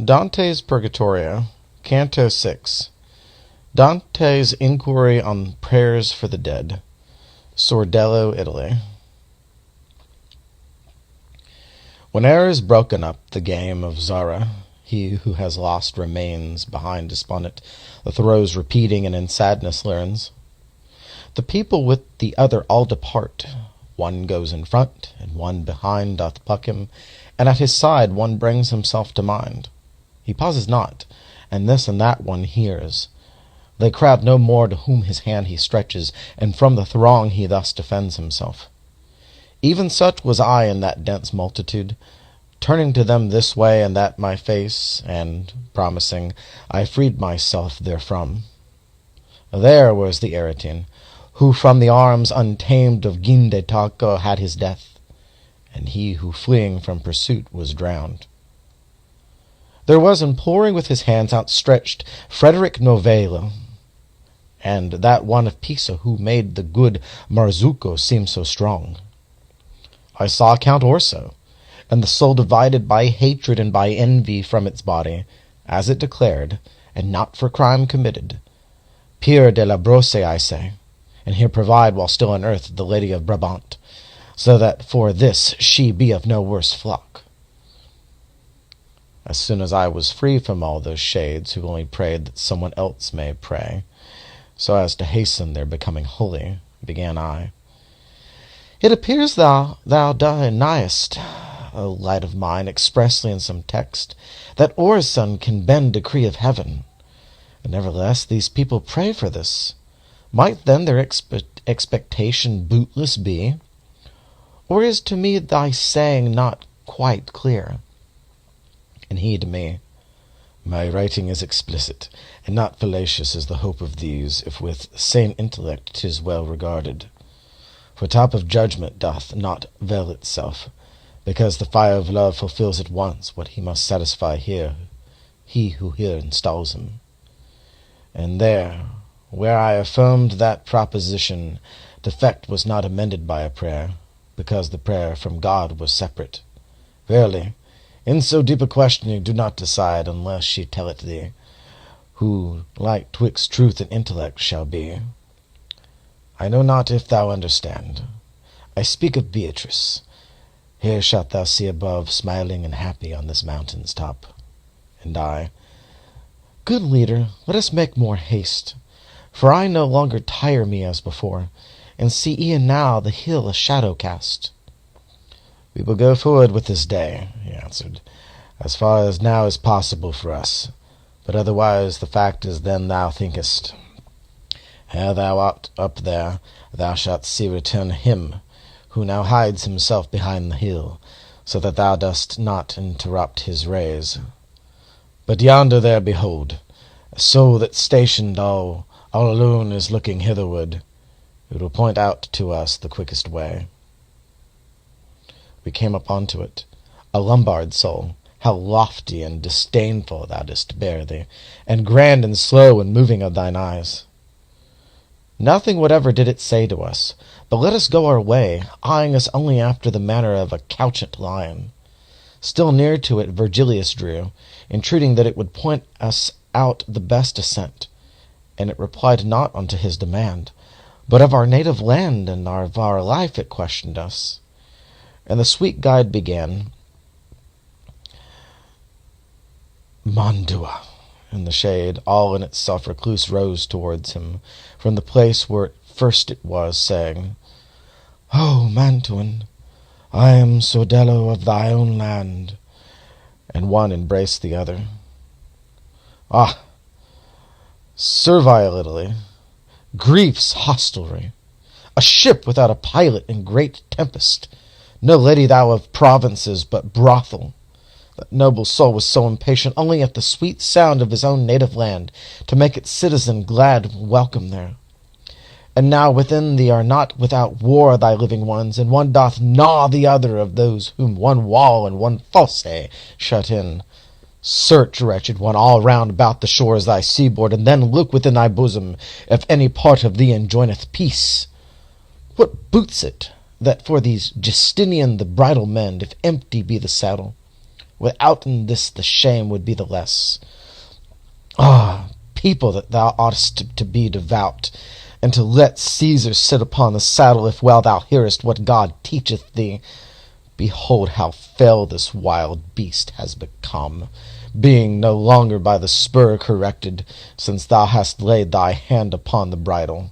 Dante's Purgatorio, Canto 6. Dante's Inquiry on Prayers for the Dead. Sordello, Italy. Whene'er is broken up the game of Zara, he who has lost remains behind despondent, the throes repeating and in sadness learns. The people with the other all depart. One goes in front, and one behind doth pluck him, and at his side one brings himself to mind. He pauses not, and this and that one hears. They crowd no more to whom his hand he stretches, and from the throng he thus defends himself. Even such was I in that dense multitude, turning to them this way and that my face, and, promising, I freed myself therefrom. There was the Aretine, who from the arms untamed of Gindetaco had his death, and he who fleeing from pursuit was drowned. There was imploring with his hands outstretched Frederick Novello, and that one of Pisa who made the good Marzucco seem so strong. I saw Count Orso, and the soul divided by hatred and by envy from its body, as it declared, and not for crime committed. Pierre de la Brosse, I say, and here provide while still on earth the Lady of Brabant, so that for this she be of no worse flock. As soon as I was free from all those shades who only prayed that someone else may pray, so as to hasten their becoming holy, began I. It appears thou deniest, O light of mine, expressly in some text, that Orson can bend decree of heaven. And nevertheless these people pray for this. Might then their expectation bootless be? Or is to me thy saying not quite clear? And he to me, my writing is explicit, and not fallacious as the hope of these, if with sane intellect 'tis well regarded. For top of judgment doth not veil itself, because the fire of love fulfills at once what he must satisfy here, he who here installs him. And there, where I affirmed that proposition, defect was not amended by a prayer, because the prayer from God was separate. Verily, in so deep a questioning do not decide unless she tell it thee, who like twixt truth and intellect shall be. I know not if thou understand. I speak of Beatrice. Here shalt thou see above, smiling and happy on this mountain's top. And I, good leader, let us make more haste, for I no longer tire me as before, and see e'en now the hill a shadow cast. We will go forward with this day, he answered, as far as now is possible for us, but otherwise the fact is than thou thinkest. Ere thou art up there, thou shalt see return him, who now hides himself behind the hill, so that thou dost not interrupt his rays. But yonder there behold, a soul that stationed all alone is looking hitherward. It will point out to us the quickest way. We came up unto it, a Lombard soul, how lofty and disdainful thou didst bear thee, and grand and slow in moving of thine eyes. Nothing whatever did it say to us, but let us go our way, eyeing us only after the manner of a couchant lion. Still near to it Virgilius drew, entreating that it would point us out the best ascent, and it replied not unto his demand, but of our native land and of our life it questioned us. And the sweet guide began, Mondua, in the shade, all in itself recluse, rose towards him, from the place where first it was, saying, O Mantuan, I am Sordello of thy own land. And one embraced the other. Ah, servile Italy, grief's hostelry, a ship without a pilot in great tempest, no lady thou of provinces, but brothel. That noble soul was so impatient only at the sweet sound of his own native land, to make its citizen glad welcome there. And now within thee are not without war thy living ones, and one doth gnaw the other of those whom one wall and one fosse shut in. Search, wretched one, all round about the shores thy seaboard, and then look within thy bosom, if any part of thee enjoineth peace. What boots it that for these Justinian the bridle mend, if empty be the saddle? Withouten this the shame would be the less. Ah, people, that thou oughtest to be devout, and to let Caesar sit upon the saddle, if well thou hearest what God teacheth thee. Behold how fell this wild beast has become, being no longer by the spur corrected, since thou hast laid thy hand upon the bridle.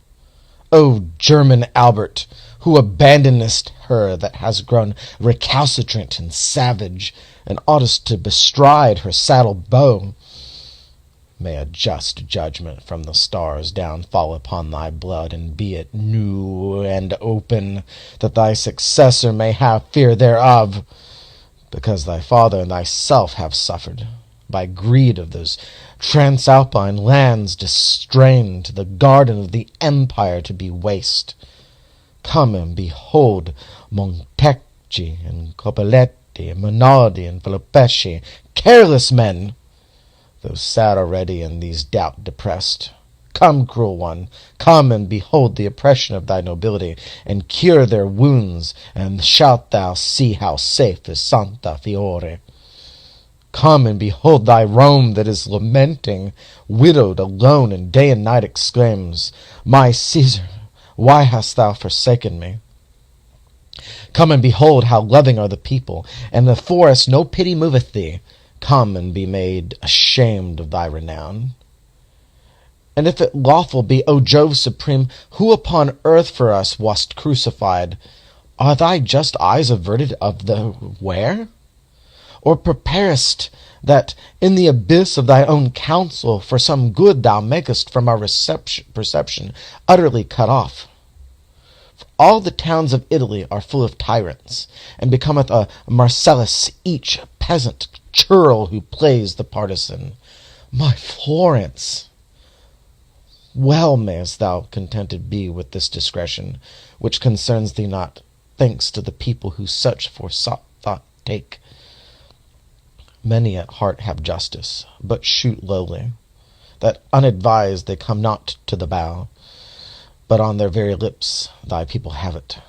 O German Albert, who abandonest her that has grown recalcitrant and savage, and oughtest to bestride her saddle bow, may a just judgment from the stars down fall upon thy blood, and be it new and open, that thy successor may have fear thereof, because thy father and thyself have suffered by greed of those transalpine lands distrained to the garden of the empire to be waste. Come and behold Montecchi and Coppeletti and Monaldi and Filipeschi, careless men, those sad already and these doubt depressed. Come, cruel one, come and behold the oppression of thy nobility, and cure their wounds, and shalt thou see how safe is Santa Fiore. Come and behold thy Rome that is lamenting, widowed, alone, and day and night exclaims, My Caesar, why hast thou forsaken me? Come and behold how loving are the people, and the forest no pity moveth thee. Come and be made ashamed of thy renown. And if it lawful be, O Jove supreme, who upon earth for us wast crucified, are thy just eyes averted of the where? Or preparest that in the abyss of thy own counsel for some good thou makest from our perception utterly cut off? For all the towns of Italy are full of tyrants, and becometh a Marcellus each peasant churl who plays the partisan. My Florence, well mayst thou contented be with this discretion, which concerns thee not, thanks to the people who such forethought take. Many at heart have justice, but shoot lowly, that unadvised they come not to the bow, but on their very lips thy people have it.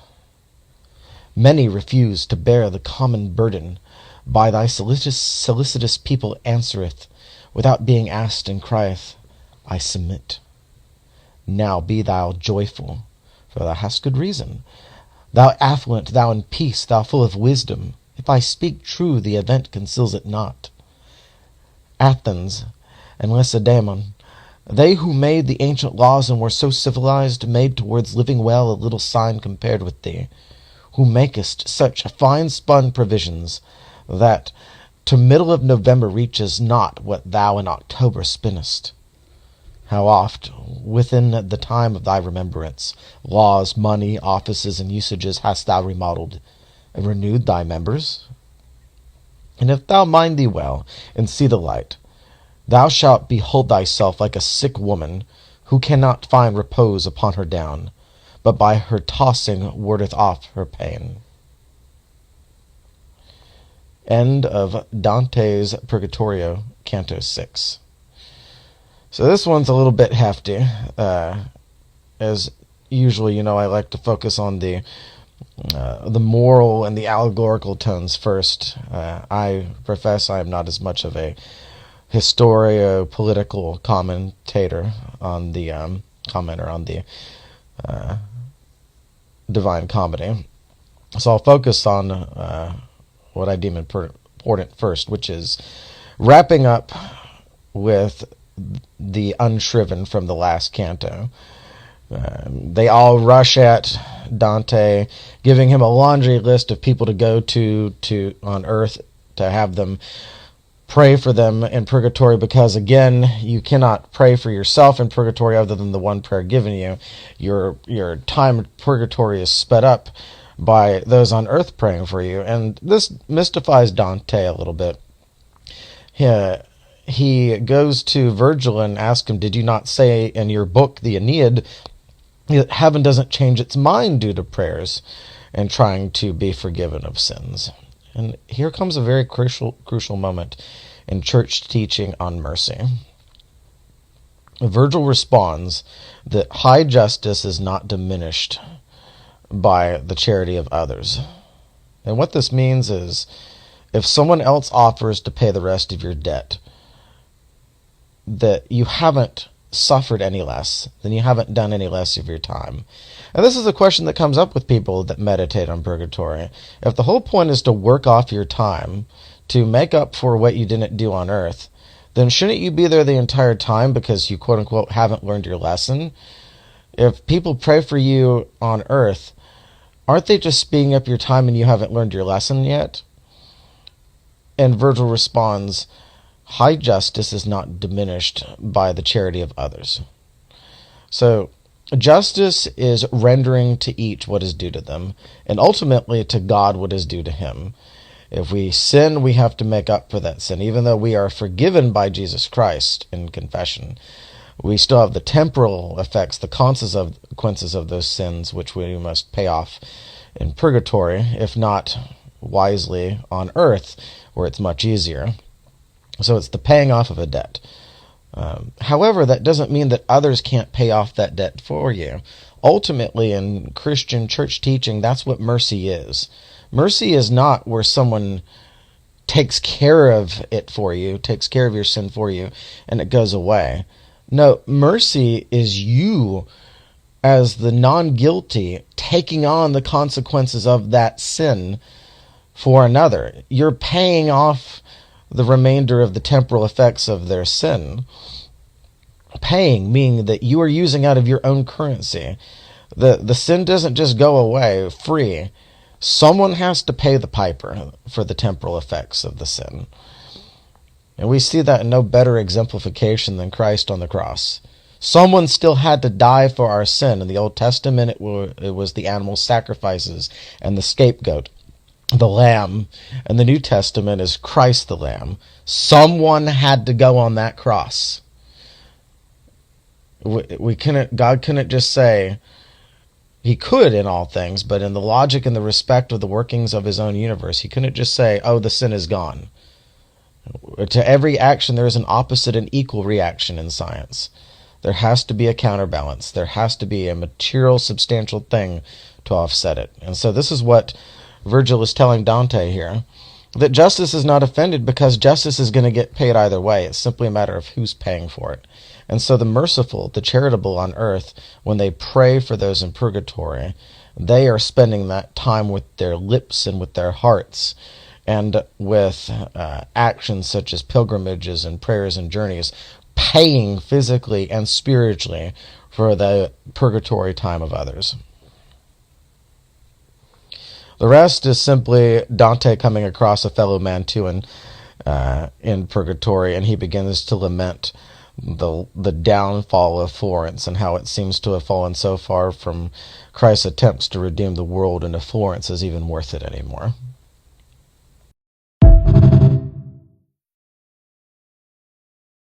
Many refuse to bear the common burden, by thy solicitous people answereth, without being asked, and crieth, I submit. Now be thou joyful, for thou hast good reason. Thou affluent, thou in peace, thou full of wisdom. If I speak true, the event conceals it not. Athens and Lacedaemon, they who made the ancient laws and were so civilized, made towards living well a little sign compared with thee, who makest such fine-spun provisions, that to middle of November reaches not what thou in October spinnest. How oft, within the time of thy remembrance, laws, money, offices, and usages hast thou remodeled, and renewed thy members? And if thou mind thee well, and see the light, thou shalt behold thyself like a sick woman, who cannot find repose upon her down, but by her tossing wardeth off her pain. End of Dante's Purgatorio, Canto 6. So this one's a little bit hefty. As usually, I like to focus on the moral and the allegorical tones first. I profess I am not as much of a historio-political commentator on the commenter on the Divine Comedy. So I'll focus on what I deem important first, which is wrapping up with the unshriven from the last canto. They all rush at Dante, giving him a laundry list of people to go to on earth to have them pray for them in purgatory, because again, you cannot pray for yourself in purgatory other than the one prayer given you. Your time in purgatory is sped up by those on earth praying for you, and this mystifies Dante a little bit. He goes to Virgil and asks him, did you not say in your book, the Aeneid, that heaven doesn't change its mind due to prayers and trying to be forgiven of sins? And here comes a very crucial moment in church teaching on mercy. Virgil responds that high justice is not diminished by the charity of others. And what this means is, If someone else offers to pay the rest of your debt, that you haven't suffered any less, then you haven't done any less of your time. And this is a question that comes up with people that meditate on purgatory. If the whole point is to work off your time, to make up for what you didn't do on earth, then shouldn't you be there the entire time because you quote-unquote haven't learned your lesson? If people pray for you on earth, aren't they just speeding up your time and you haven't learned your lesson yet? And Virgil responds, high justice is not diminished by the charity of others. So, justice is rendering to each what is due to them, and ultimately to God what is due to him. If we sin, we have to make up for that sin. Even though we are forgiven by Jesus Christ in confession, we still have the temporal effects, the consequences of those sins, which we must pay off in purgatory, if not wisely on earth, where it's much easier. So it's the paying off of a debt. However, that doesn't mean that others can't pay off that debt for you. Ultimately, in Christian church teaching, that's what mercy is. Mercy is not where someone takes care of it for you, takes care of your sin for you, and it goes away. No, mercy is you, as the non-guilty, taking on the consequences of that sin for another. You're paying off the remainder of the temporal effects of their sin. Paying, meaning that you are using out of your own currency. The sin doesn't just go away free. Someone has to pay the piper for the temporal effects of the sin. And we see that in no better exemplification than Christ on the cross. Someone still had to die for our sin. In the Old Testament, it was the animal sacrifices and the scapegoat, the lamb. And the New Testament is Christ the Lamb. Someone had to go on that cross. God couldn't just say, he could in all things, but in the logic and the respect of the workings of his own universe, he couldn't just say, oh, the sin is gone. To every action, there is an opposite and equal reaction in science. There has to be a counterbalance. There has to be a material, substantial thing to offset it. And so this is what Virgil is telling Dante here, that justice is not offended because justice is going to get paid either way. It's simply a matter of who's paying for it. And so the merciful, the charitable on earth, when they pray for those in purgatory, they are spending that time with their lips and with their hearts, and with actions such as pilgrimages and prayers and journeys, paying physically and spiritually for the purgatory time of others. The rest is simply Dante coming across a fellow Mantuan in purgatory, and he begins to lament the downfall of Florence and how it seems to have fallen so far from Christ's attempts to redeem the world into Florence is even worth it anymore.